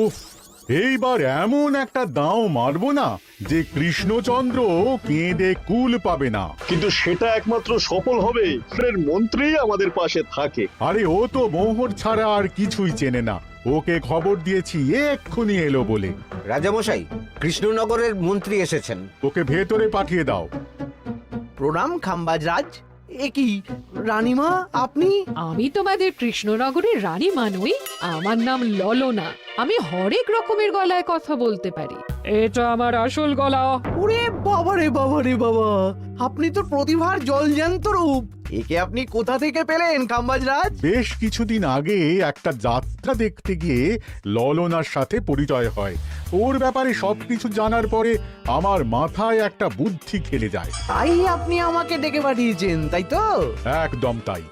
উফ, এইবার এমন একটা দাও মারবো না যে কৃষ্ণচন্দ্র কেঁদে কুল পাবে না। কিন্তু সেটা একমাত্র সফল হবে এর মন্ত্রী আমাদের পাশে থাকে। আরে ও তো মোহর ছাড়া আর কিছুই চেনে না। ওকে খবর দিয়েছি এক্ষুনি এলো বলে। রাজামশাই, কৃষ্ণনগরের মন্ত্রী এসেছেন। ওকে ভেতরে পাঠিয়ে দাও। প্রণাম খাম্বাজরাজ। এ কি রানীমা, আপনি? আমি তোমাদের কৃষ্ণনগরের রানীমা নই, আমার নাম ললনা। আমি হরেক রকমের গলায় কথা বলতে পারি। এটা আমার আসল গলা। ওরে বাবা রে বাবা রে বাবা, আপনি তো প্রতিভার জলজ্যান্ত রূপ। একে আপনি কোথা থেকে পেলেন খাম্বাজরাজ? বেশ কিছুদিন আগে একটা যাত্রা দেখতে গিয়ে ললনার সাথে পরিচয় হয়। ওর ব্যাপারে সবকিছু জানার পরে আমার মাথায় একটা বুদ্ধি খেলে যায়। তাই আপনি আমাকে ডেকে পাঠিয়েছেন, তাই তো? একদম তাই।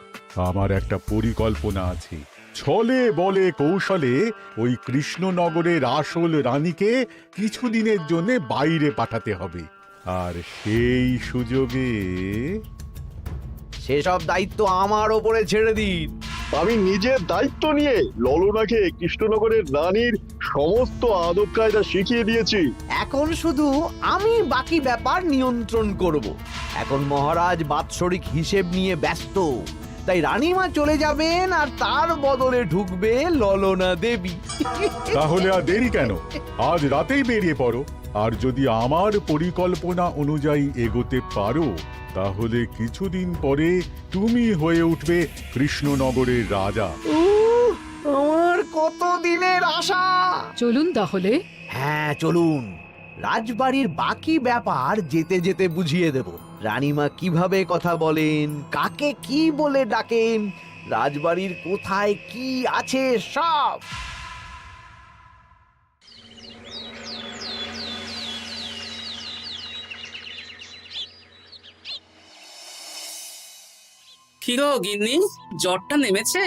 আমার একটা পরিকল্পনা আছে। ছলে বলে কৌশলে ওই কৃষ্ণনগরের আসল রানীকে কিছুদিনের জন্য বাইরে পাঠাতে হবে, আর সেই সুযোগে সেসব দায়িত্ব আমার ওপরে ছেড়ে দিন। আমি নিজের দায়িত্ব নিয়ে ললনাকে কৃষ্ণনগরের রানীর সমস্ত আদব কায়দা শিখিয়ে দিয়েছি। এখন শুধু আমি বাকি ব্যাপার নিয়ন্ত্রণ করব। এখন মহারাজ বাৎসরিক হিসেব নিয়ে ব্যস্ত, তাই রানীমা চলে যাবেন আর তার বদলে ঢুকবে ললনা দেবী। তাহলে আর দেরি কেন? আজ রাতেই বেরিয়ে পড়ো। আর যদি আমার পরিকল্পনা অনুযায়ী এগোতে পারো, তাহলে কিছুদিন পরে তুমি হয়ে উঠবে কৃষ্ণনগরের রাজা। আমার কত দিনের আশা। চলুন তাহলে। হ্যাঁ চলুন, রাজবাড়ির বাকি ব্যাপার যেতে যেতে বুঝিয়ে দেব। রানীমা কিভাবে কথা বলেন, কাকে কি বলে ডাকেন, রাজবাড়ির কোথায় কি আছে সব। কি গো গিন্নি, জ্বরটা নেমেছে?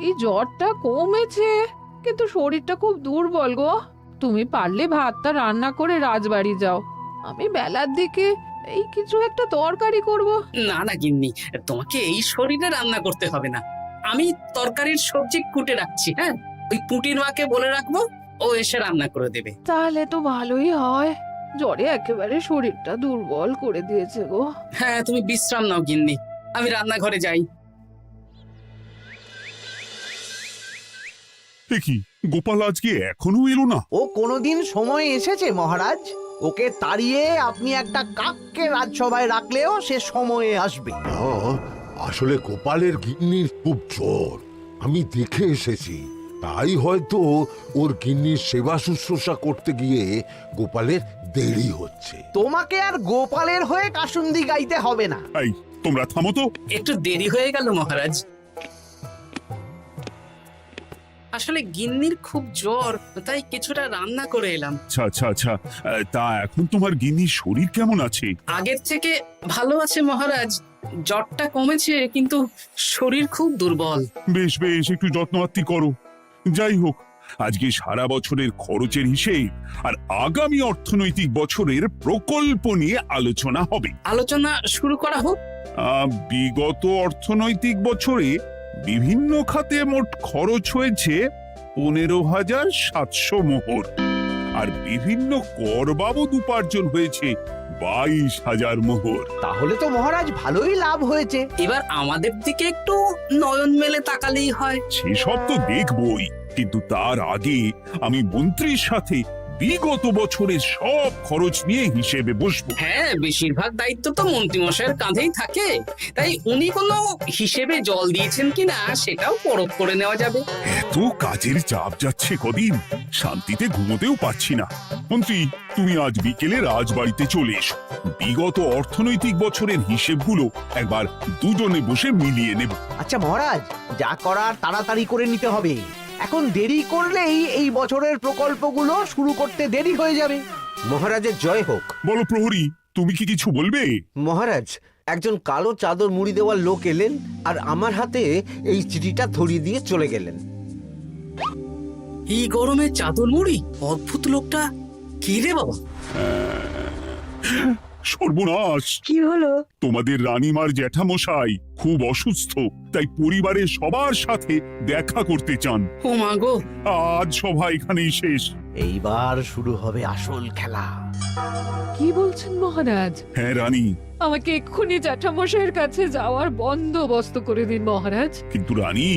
এই জ্বরটা কমেছে, কিন্তু শরীরটা খুব দুর্বল গো। তুমি পারলে ভাতটা রান্না করে রাজবাড়ি যাও, আমি বেলার দিকে এই কিছু একটা তরকারি করব। না না গিন্নি, তোমাকে এই শরীরে রান্না করতে হবে না। আমি তরকারির সবজি কুটে রাখছি। হ্যাঁ, ওই পুটির মাকে বলে রাখবো, ও এসে রান্না করে দেবে। তাহলে তো ভালোই হয়। জ্বরে একেবারে শরীরটা দুর্বল করে দিয়েছে গো। হ্যাঁ, তুমি বিশ্রাম নাও গিন্নি, আমি রান্নাঘরে যাই। কি গোপাল আজকে এখনো এলো না? ও কোনোদিন সময় এসেছে মহারাজ? ওকে তাড়িয়ে আপনি একটা কাককে রাজসভায় রাখলেও সে সময়ে আসবে। না, আসলে গোপালের গিন্নির খুব জ্বর, আমি দেখে এসেছি। তাই হয়তো ওর গিন্নির সেবা শুশ্রূষা করতে গিয়ে গোপালের দেরি হচ্ছে। তোমাকে আর গোপালের হয়ে কাসুন্দি গাইতে হবে না। এই তোমরা থামো তো। একটু দেরি হয়ে গেল মহারাজ। আসলে গিন্নির খুব জ্বর, তাই কিছুটা রান্না করে এলাম। আচ্ছা আচ্ছা আচ্ছা, তা এখন তোমার গিন্নির শরীর কেমন আছে? আগের থেকে ভালো আছে মহারাজ, জ্বরটা কমেছে, কিন্তু শরীর খুব দুর্বল। বেশ বেশ, একটু যত্নআত্তি করো। যাই হোক, আজকে সারা বছরের খরচের হিসেব আর আগামী অর্থনৈতিক বছরের প্রকল্প নিয়ে আলোচনা হবে। আলোচনা শুরু করা হোক। বিগত অর্থনৈতিক বছরে বিভিন্ন খাতে মোট খরচ হয়েছে 15,700 মোহর, আর বিভিন্ন কর বাবদ উপার্জন হয়েছে 22,000 মোহর। তাহলে তো মহারাজ ভালোই লাভ হয়েছে। এবার আমাদের দিকে একটু নয়ন মেলে তাকালেই হয়। সেসব তো দেখবই, কিন্তু তার আগে আমি মন্ত্রীর সাথে বিগত বছরের সব খরচ নিয়ে হিসেবে বসবো। হ্যাঁ, বেশিরভাগ দায়িত্ব তো মন্ত্রীমশাইয়ের কাঁধেই থাকে, তাই উনি কোনো হিসেবে জল দিয়েছেন কিনা সেটাও পরখ করে নেওয়া যাবে। এত কাজের চাপ যাচ্ছে কদিন, শান্তিতে ঘুমোতেও পারছি না। মন্ত্রী, তুমি আজ বিকেলে রাজবাড়িতে চলে এসো। বিগত অর্থনৈতিক বছরের হিসেবগুলো একবার দুজনে বসে মিলিয়ে নেব। আচ্ছা মহারাজ, যা করার তাড়াতাড়ি করে নিতে হবে। এখন দেরি করলেই এই বছরের প্রকল্পগুলো শুরু করতে দেরি হয়ে যাবে। মহারাজের জয় হোক। বলো প্রহরী, তুমি কি কিছু বলবে? মহারাজ, একজন কালো চাদর মুড়ি দেওয়ার লোক এলেন আর আমার হাতে এই চিঠিটা ধরিয়ে দিয়ে চলে গেলেন। এই গরমে চাদর মুড়ি? অদ্ভুত লোকটা, কি রে বাবা? সর্বনাশ! কি হলো? তোমাদের রানীমার জ্যাঠামশাই খুব অসুস্থ, তাই পরিবারের সবার সাথে দেখা করতে চান। ও মা গো, আজ সভা এখানেই শেষ। এইবার শুরু হবে আসল খেলা। কি বলছেন মহারাজ? হ্যাঁ রানী, আমাকে এক্ষুনি জ্যাঠামশাইয়ের কাছে যাওয়ার বন্দোবস্ত করে দিন মহারাজ। কিন্তু রানী,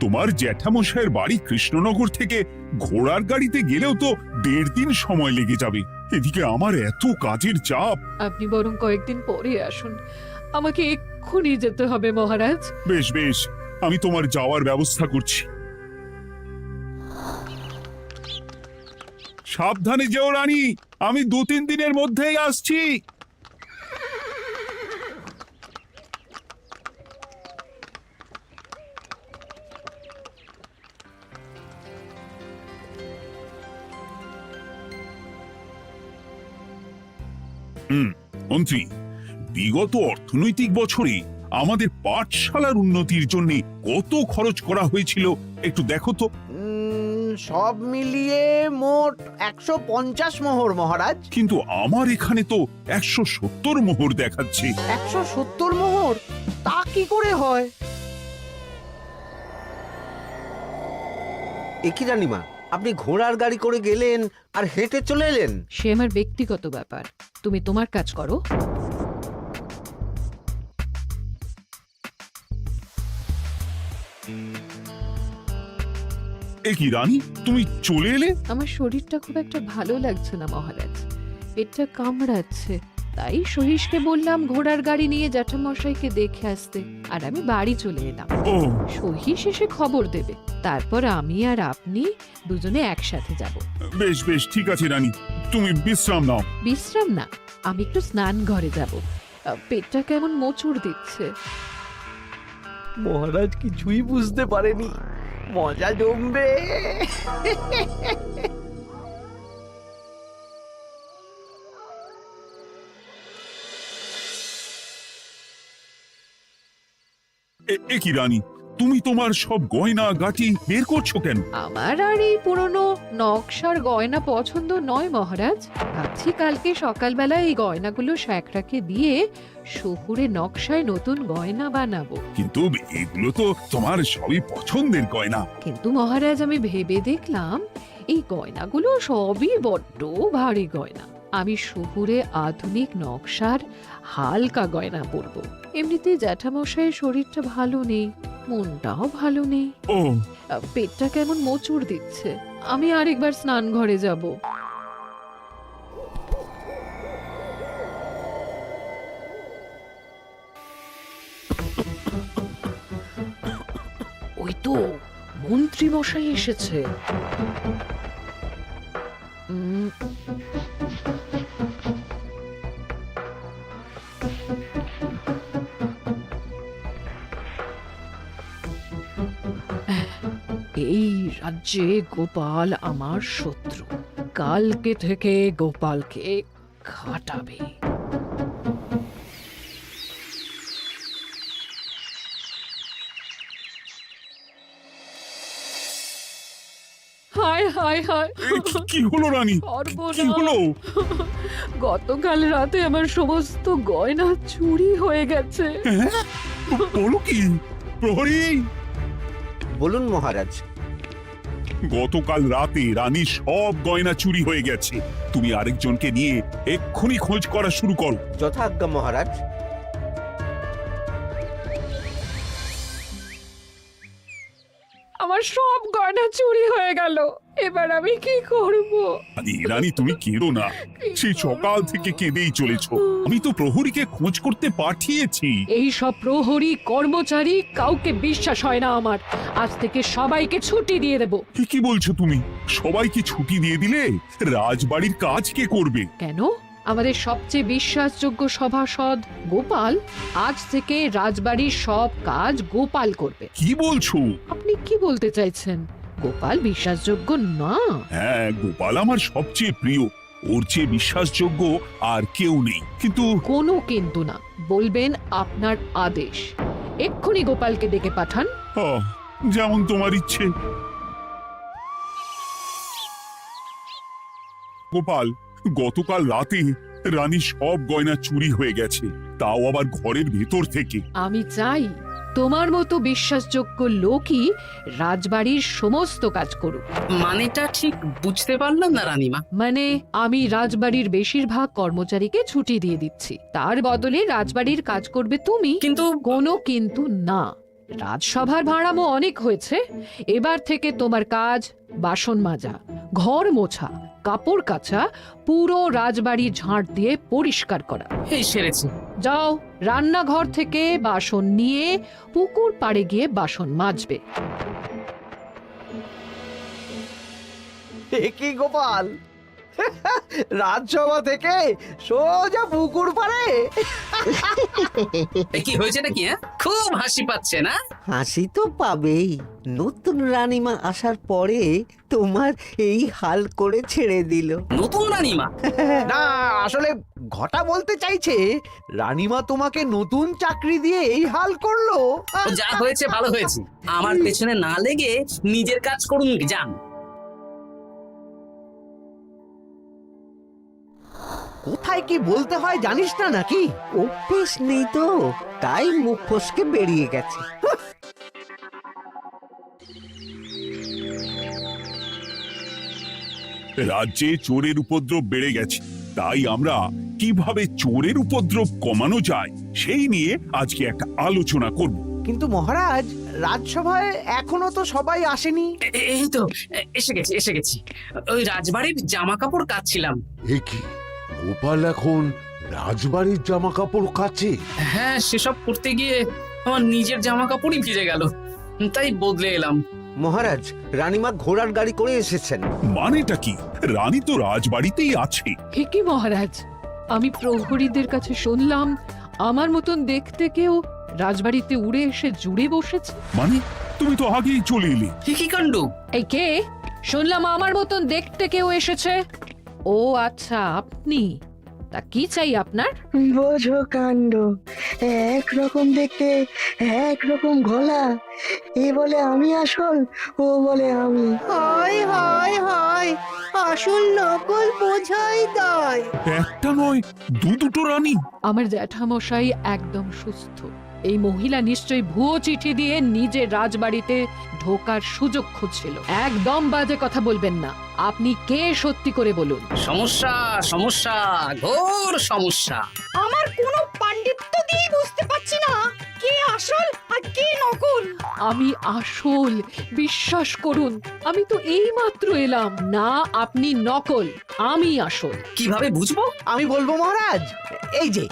তোমার জ্যাঠামশাইয়ের বাড়ি কৃষ্ণনগর থেকে ঘোড়ার গাড়িতে গেলেও তো 1.5 দিন সময় লেগে যাবে। এদিকে আমার এত কাজের চাপ। আপনি বরং কয়েকদিন পরে আসুন, আমাকে এক্ষুনি যেতে হবে মহারাজ। বেশ বেশ, আমি তোমার যাওয়ার ব্যবস্থা করছি। সাবধানে যেও রানী, আমি 2-3 দিনের মধ্যেই আসছি। মন্ত্রী, বিগত অর্থনৈতিক বছরে আমাদের পাঠশালার উন্নতির জন্য কত খরচ করা হয়েছিল একটু দেখো তো। সব মিলিয়ে মোট 150 মোহর মহারাজ। কিন্তু আমার এখানে তো 170 মোহর দেখাচ্ছে। 170 মোহর? তা কি করে হয়? একই রানীমা, আপনি ঘোড়ার গাড়ি করে গেলেন আর হেঁটে চলে এলেন। সে আমার ব্যক্তিগত ব্যাপার, তুমি তোমার কাজ করো। এ কি রানী, তুমি চলে এলে? আমার শরীরটা খুব একটা ভালো লাগছে না মহারাজ, পেটটা কামড়াচ্ছে, তাই সহিসকে বললাম ঘোড়ার গাড়ি নিয়ে জ্যাঠামশাইকে দেখে আসতে, আর আমি বাড়ি চলে এলাম। ও, সহিস এসে খবর দেবে, তারপর আমি আর আপনি দুজনে একসাথে যাব। বেশ বেশ, ঠিক আছে রানী, তুমি বিশ্রাম নাও। বিশ্রাম না, আমি একটু স্নান ঘরে যাব, পেটটা কেমন মোচড় দিচ্ছে। মহারাজ কিছুই বুঝতে পারেনি, মজা জমবে। এ কি রানী, তুমি তোমার সব গয়না গাটি বের করছো কেন? আমার আর এই পুরনো নকশার গয়না পছন্দ নয় মহারাজ, ভাবছি কালকে সকালবেলা এই গয়নাগুলো শ্যাকরাকে দিয়ে শহুরে নকশায় নতুন গয়না বানাবো। কিন্তু এগুলো তো তোমার সবই পছন্দের গয়না। কিন্তু মহারাজ, আমি ভেবে দেখলাম এই গয়নাগুলো সবই বড্ড ভারী গয়না, আমি শহুরে আধুনিক নকশার হালকা গয়না পরবো। এমনিতে জ্যাঠামশাইয়ের শরীরটা ভালো নেই, মনটাও ভালো নেই, ও, পেটটা কেমন মোচড় দিচ্ছে, আমি আরেকবার স্নান ঘরে যাব। ওই তো মন্ত্রী মশাই এসেছে। এই রাজ্যে গোপাল আমার শত্রু, কালকে থেকে গোপালকে খাটাবে। হায় হায় হায়, কি হলো রানী, কি হলো? গতকাল রাতে আমার সমস্ত গয়না চুরি হয়ে গেছে। বলো কি প্রহরী? বলুন মহারাজ। গতকাল রাতে রানীর সব গয়না চুরি হয়ে গেছে। তুমি আরেকজনকে নিয়ে এক্ষুনি খোঁজ করা শুরু করো। যথাজ্ঞা মহারাজ। আমার সব গয়না চুরি হয়ে গেল, এবার আমি কি করব? আরে রানী, তুমি কেঁদো না, সেই সকাল থেকে কেঁদেই চলেছো। আমি তো প্রহরীকে খোঁজ করতে পাঠিয়েছি। এই সব প্রহরী কর্মচারী কাউকে বিশ্বাস হয় না আমার, আজ থেকে সবাইকে ছুটি দিয়ে দেব। কি বলছো তুমি? সবাইকে ছুটি দিয়ে দিলে রাজবাড়ির কাজ কে করবে? কেন? আমাদের সবচেয়ে বিশ্বাসযোগ্য সভাসদ গোপাল আজ থেকে রাজবাড়ির সব কাজ গোপাল করবে। কি বলছো? আপনি কি বলতে চাইছেন? গোপাল বিশ্বাসযোগ্য না? হ্যাঁ, গোপাল আমার সবচেয়ে প্রিয়, ওর চেয়ে বিশ্বাসযোগ্য আর কেউ নেই। কিন্তু কোনো কিন্তু না, বলবেন আপনার আদেশ। এক্ষুনি গোপালকে ডেকে পাঠান। যেমন তোমার ইচ্ছে। গোপাল, গতকাল রাতে রানী সব গয়না চুরি হয়ে গেছে, তাও আবার ঘরের ভেতর থেকে। আমি চাই তোমার মতো বিশ্বাসযোগ্য লোকই রাজবাড়ির সমস্ত কাজ করুক। মানেটা ঠিক বুঝতে পারলাম না রানীমা। মানে আমি রাজবাড়ির বেশিরভাগ কর্মচারীকে ছুটি দিয়ে দিচ্ছি, তার বদলে রাজবাড়ির কাজ করবে তুমি। কিন্তু কোনো কিন্তু না। রাজসভার ভাড়ামো অনেক হয়েছে, এবার থেকে তোমার কাজ বাসন মাজা, ঘর মোছা, কাপড় কাচা, পুরো রাজবাড়ি ঝাঁট দিয়ে পরিষ্কার করা। এই সেরেছে। যাও, রান্নাঘর থেকে বাসন নিয়ে পুকুর পাড়ে গিয়ে বাসন মাজবে। এ কি গোপাল, রাজসভা থেকে সোজা পুকুর পাড়ে? এ কি হয়েছে নাকি? হ্যাঁ, খুব হাসি পাচ্ছে না? হাসি তো পাবেই। নতুন রানীমা আসার পরে তোমার এই হাল করে ছেড়ে দিল। নতুন রানীমা? না, আসলে ঘটা বলতে চাইছে রানীমা তোমাকে নতুন চাকরি দিয়ে এই হাল করলো। ও যা হয়েছে ভালো হয়েছে, আমার পেছনে না লেগে নিজের কাজ করুন যান। কোথায় কি বলতে হয় জানিস না নাকি? অভ্যেস নেই তো, তাই মুখ ফসকে বেরিয়ে গেছে। রাজ্যে চোরের উপদ্রব বেড়ে গেছে, তাই আমরা কিভাবে চোরের উপদ্রব কমানো যায় সেই নিয়ে আজকে একটা আলোচনা করব। কিন্তু মহারাজ, রাজসভায় এখনো তো সবাই আসেনি। এই তো এসে গেছি। ওই রাজবাড়ির জামা কাপড় কাচ্ছিলাম। এ কি, গোপাল এখন রাজবাড়ির জামা কাপড় কাচে? হ্যাঁ, সেসব করতে গিয়ে আমার নিজের জামা কাপড়ই ভিজে গেল, তাই বদলে এলাম। মহারাজ, রানীমা ঘোড়ার গাড়ি করে এসেছেন। মানেটা কি? রানী তো রাজবাড়িতেই আছে। হে কি মহারাজ, আমি প্রহরীদের কাছে শুনলাম আমার মতন দেখতে কেউ রাজবাড়িতে উড়ে এসে জুড়ে বসেছে। মানে তুমি তো আগেই চলে এলে। কি কাণ্ড! এই কে? শুনলাম আমার মতন দেখতে কেউ এসেছে। ও আচ্ছা, আপনি। তা কি চাই আপনার? বোঝো কাণ্ড, একরকম দেখতে একরকম গলা। এ বলে আমি আসল, ও বলে আমি। হয় হয় হয়, আসল নকল বোঝাই দায়। একটা নয়, দুটো রানী। আমার জ্যাঠামশাই একদম সুস্থ। এই মহিলা নিশ্চয়ই ভুয়ো চিঠি দিয়ে নিজের রাজবাড়িতে ঢোকার সুযোগ খুঁজছিল। একদম বাজে কথা বলবেন না। আপনি কে সত্যি করে বলুন। সমস্যা সমস্যা, ঘোর সমস্যা। আমার কোনো পাণ্ডিত্য দিয়ে বুঝতে পারছি না কে আসল আর কে নকল। আমি আসল, বিশ্বাস করুন। আমি তো এই মাত্র এলাম। না, আপনি নকল, আমি আসল। কিভাবে বুঝবো? আমি বলবো মহারাজ, এই যে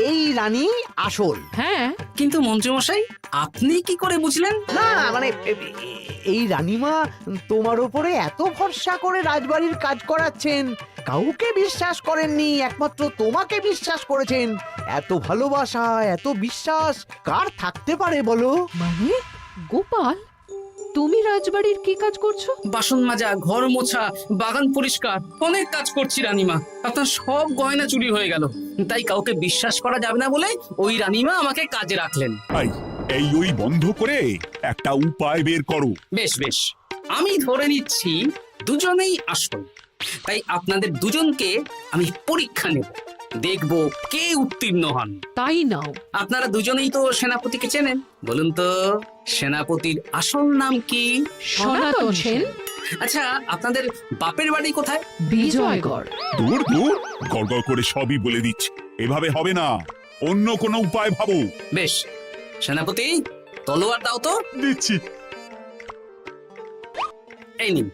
এই রানী আসল। হ্যাঁ, কিন্তু মন্ত্রীমশাই, আপনি কি করে বুঝলেন? না মানে এই রানীমা তোমার উপরে এত ভরসা করে রাজবাড়ির কাজ করাচ্ছেন, কাউকে বিশ্বাস করেননি, একমাত্র তোমাকে বিশ্বাস করেছেন। এত ভালোবাসা, এত বিশ্বাস কার থাকতে পারে বলো? মানে গোপাল, তুমি রাজবাড়ির কি কাজ করছো? বাসন মাজা, ঘর মোছা, বাগান পরিষ্কার, অনেক কাজ করছি রানীমা। আপনার সব গয়না চুরি হয়ে গেল, তাই কাউকে বিশ্বাস করা যাবে না বলে ওই রানীমা আমাকে কাজে রাখলেন। এই ওই বন্ধ করে একটা উপায় বের করো। বেশ বেশ, আমি ধরে নিচ্ছি দুজনেই আসল। তাই আপনাদের দুজনকে আমি পরীক্ষা নেব, দেখব কে উত্তীর্ণ হন। তাই নাও। আপনারা দুজনেই তো সেনাপতিকে চেনেন, বলুন তো সেনাপতির আসল নাম কি? সনাতন সেন। আচ্ছা, আপনাদের বাপের বাড়ি কোথায়? বিজয়গড়। দূর দূর, গড়গড় করে সবই বলে দিচ্ছে। এভাবে হবে না, অন্য কোনো উপায় ভাবো। বেশ, সেনাপতি তলোয়ার দাও তো। দিচ্ছি। এই নিন,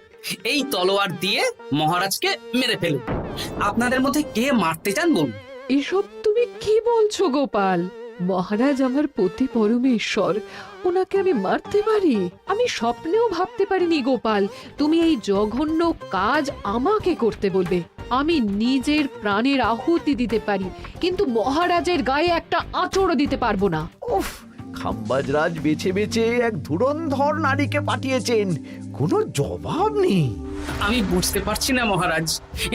এই তলোয়ার দিয়ে মহারাজকে মেরে ফেলুন। আপনাদের মধ্যে কে মারতে চান বলুন। এসব তুমি কি বলছো গোপাল? মহারাজ আমার পতি পরমেশ্বর, ওনাকে আমি মারতে পারি? আমি স্বপ্নেও ভাবতে পারিনি গোপাল তুমি এই জঘন্য কাজ আমাকে করতে বলবে। আমি নিজের প্রাণের আহুতি দিতে পারি, কিন্তু মহারাজের গায়ে একটা আঁচড়ও দিতে পারবো না। উফ, খাম্বাজরাজ বেছে বেছে এক ধুরন্ধর নারীকে পাঠিয়েছেন, কোনো জবাব নেই। আমি বুঝতে পারছি না মহারাজ,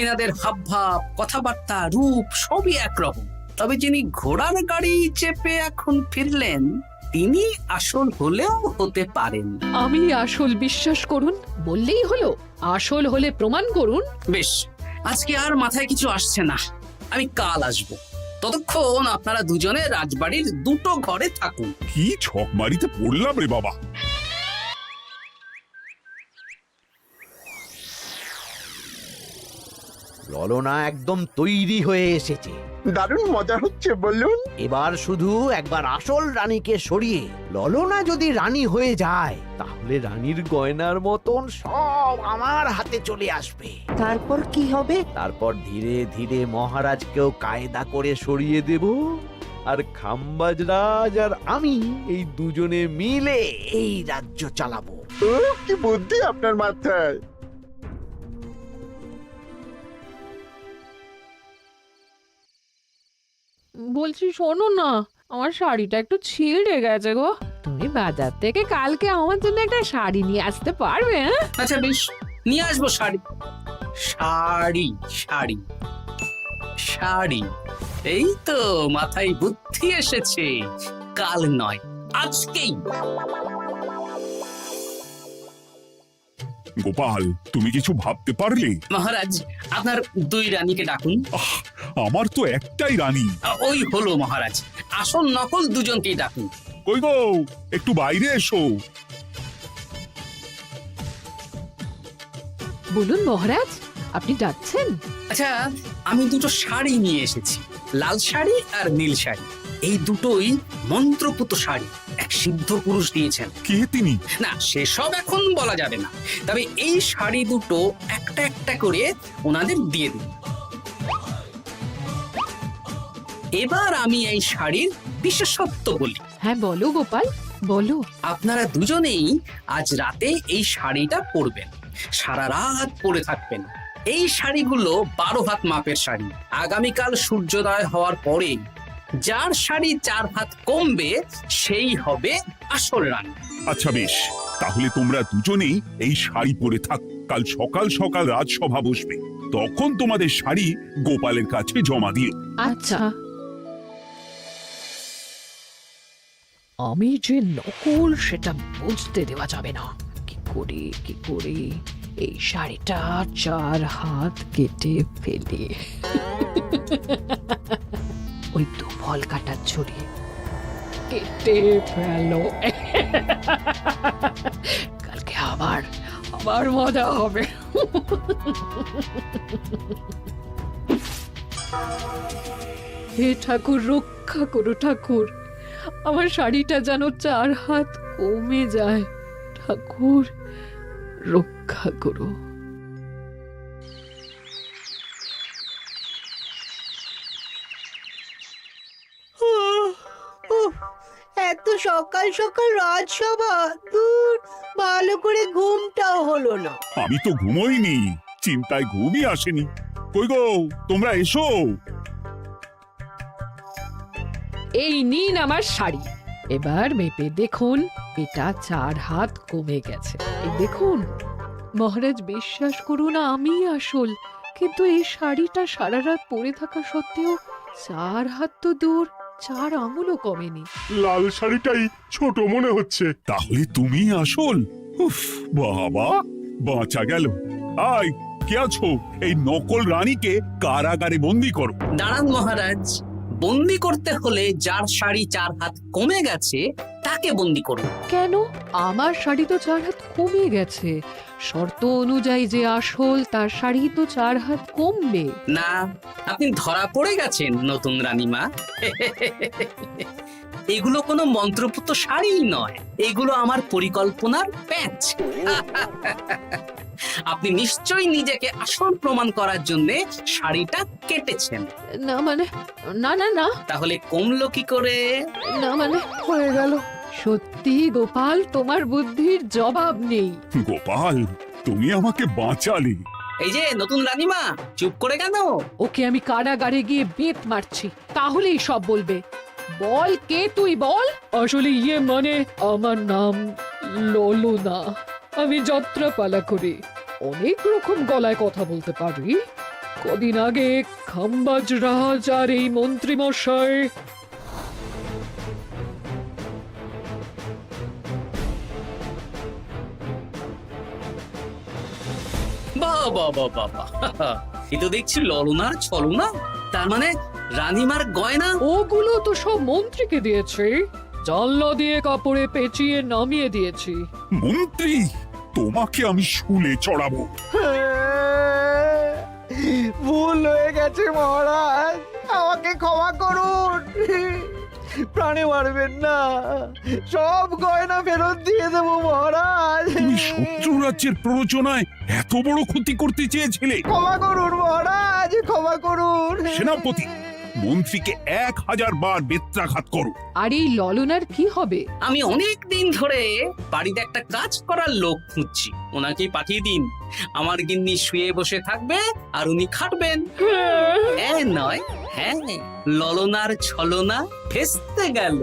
এনাদের হাবভাব, কথাবার্তা, রূপ সবই একরকম। তবে যিনি ঘোড়ার গাড়ি চেপে এখন ফিরলেন, তিনি আসল হলেও হতে পারেন। আমি আসল, বিশ্বাস করুন। বললেই হলো? আসল হলে প্রমাণ করুন। বেশ, আজকে আর মাথায় কিছু আসছে না। আমি কাল আসব। ততক্ষণ আপনারা দুজনে রাজবাড়ির দুটো ঘরে থাকুন। কি ছক মারিতে পড়লাম রে বাবা। ললনা একদম তৈরি হয়ে এসেছে। দারুণ মজা হচ্ছে বলুন। এবার শুধু একবার আসল রানীকে সরিয়ে ললনা যদি রানী হয়ে যায়, তাহলে রানীর গয়নার মতন সব আমার হাতে চলে আসবে। তারপর কি হবে? তারপর ধীরে ধীরে মহারাজকেও কায়দা করে সরিয়ে দেব, আর খাম্বাজ রাজ আর আমি এই দুজনে মিলে এই রাজ্য চালাবো। কি বুদ্ধি আপনার মাথায়। বলছি শোনো না, আমার শাড়িটা একটু ছিঁড়ে গেছে গো। তুমি বাজার থেকে কালকে আমার জন্য একটা শাড়ি নিয়ে আসতে পারবে? হ্যাঁ, আচ্ছা বেশ, নিয়ে আসবো শাড়ি। শাড়ি শাড়ি শাড়ি, এই তো মাথায় বুদ্ধি এসেছে। কাল নয়, আজকেই। গোপাল, তুমি কিছু ভাবতে পারলে? মহারাজ, আপনার দুই রানীকে ডাকুন। আমার তো একটাই রানী। ওই হলো মহারাজ, আসল নকল দুজনকেই ডাকুন। কই গো, একটু বাইরে এসো। বলুন মহারাজ, আপনি যাচ্ছেন? আচ্ছা, আমি দুটো শাড়ি নিয়ে এসেছি, লাল শাড়ি আর নীল শাড়ি। এই দুটোই মন্ত্রপুত শাড়ি, এক সিদ্ধ পুরুষ দিয়েছেন। কে তিনি? না, সেসব এখন বলা যাবে না, তবে এই শাড়ি দুটো একটা একটা করে ওনাদের দিয়ে দিন। এবার আমি এই শাড়ির বিশেষত্ব বলি। হ্যাঁ বলো গোপাল, বলো। আপনারা দুজনেই আজ রাতে এই শাড়িটা পরবেন, সারা রাত পরে থাকবেন। এই শাড়িগুলো 12 হাত মাপের শাড়ি। আগামীকাল সূর্যোদয় হওয়ার পরে যার শাড়ি 4 হাত কমবে সেই হবে আসল রানী। আচ্ছা বেশ, তাহলে তোমরা দুজনেই এই শাড়ি পরে থাক। কাল সকাল সকাল রাজসভা বসবে, তখন তোমাদের শাড়ি গোপালের কাছে জমা দিও। আচ্ছা। আমি যে নকল সেটা বুঝতে দেওয়া যাবে না। কি করে এই শাড়িটা 4 হাত কেটে ফেলে ওই দুফল কাটার ছড়ি কেটে ফেলো। কালকে আবার মজা হবে। হে ঠাকুর, রক্ষা করো ঠাকুর, আমার শাড়িটা যেন 4 হাত কমে যায়। ঠাকুর রক্ষা করো। এত সকাল সকাল রাজসভা, দূর, ভালো করে ঘুমটাও হলো না। আমি তো ঘুমোইনি, চিন্তায় ঘুমই আসেনি। কই গো, তোমরা এসো। এই নিন আমার শাড়ি, এবার মেপে দেখুন, এটা 4 হাত কমে গেছে। এই দেখুন মহারাজ, বিশ্বাস করুন আমি আসল, কিন্তু এই শাড়িটা সারা রাত পরে থাকা সত্ত্বেও 4 হাত তো দূর, 4 আঙুলও কমেনি। লাল শাড়িটাই ছোট মনে হচ্ছে। তাহলে তুমি আসল? উফ, বাবা, বাঁচা গেল। আয়, কে আছো? এই নকল রানীকে কারাগারে বন্দি করো। দাঁড়ান মহারাজ, বন্দি করতে হলে যার শাড়ি 4 হাত কমে গেছে তাকে বন্দি করুন। কেন? আমার শাড়ি তো 4 হাত কমে গেছে। শর্ত অনুযায়ী যে আসল তার শাড়ি তো 4 হাত কমবে না, আপনি ধরা পড়ে গেছেন নতুন রানীমা। এগুলো কোনো মন্ত্রপুত শাড়িই নয়, এগুলো আমার পরিকল্পনার প্যাচ। আপনি নিশ্চয়ই নিজেকে আসল প্রমাণ করার জন্য শাড়িটা কেটেছেন। না মানে, না না না, তাহলে কমলো কি করে? না মানে হয়ে গেল। সত্যি গোপাল, তোমার বুদ্ধির জবাব নেই। গোপাল, তুমি আমাকে বাঁচালে। এই যে নতুন রানীমা, চুপ করে কেন? ওকে আমি কারাগারে গিয়ে বেত মারছি, তাহলেই সব বলবে। বল, কে তুই বল? আসলে মানে আমার নাম ললনা। আমি যাত্রাপালা করি, অনেক রকম গলায় কথা বলতে পারি। কদিন আগে খাম্বাজ রাজ আর এই মন্ত্রী মশাই বাহ বাহ বাহ বাহ বাহ, এ তো দেখছি ললনার ছলনা। তা তার মানে রানীমার গয়না? ওগুলো তো সব মন্ত্রীকে দিয়েছে, জানলা দিয়ে কাপড়ে পেঁচিয়ে নামিয়ে দিয়েছি। মন্ত্রী, তোমাকে আমি শুলে চড়াবো। ভুল হয়ে গেছে মহারাজ, আমাকে ক্ষমা করুন। প্রাণে মারবেন না, সব গয়না ফেরত দিয়ে দেবো মহারাজ। তুমি শত্রু রাজ্যের প্ররোচনায় এত বড় ক্ষতি করতে চেয়েছিলে? ক্ষমা করুন মহারাজ, ক্ষমা করুন। সেনাপতি, মন্ত্রীকে 1000 বার বেত্রাঘাত করো। আর এই ললনার কি হবে? আমি অনেক দিন ধরে বাড়িতে একটা কাজ করার লোক খুঁজছি, ওনাকেই পাঠিয়ে দিন। আমার গিন্নি শুয়ে বসে থাকবে আর উনি খাটবেন। নয়, হ্যাঁ, ললনার ছলনা ভেস্তে গেল।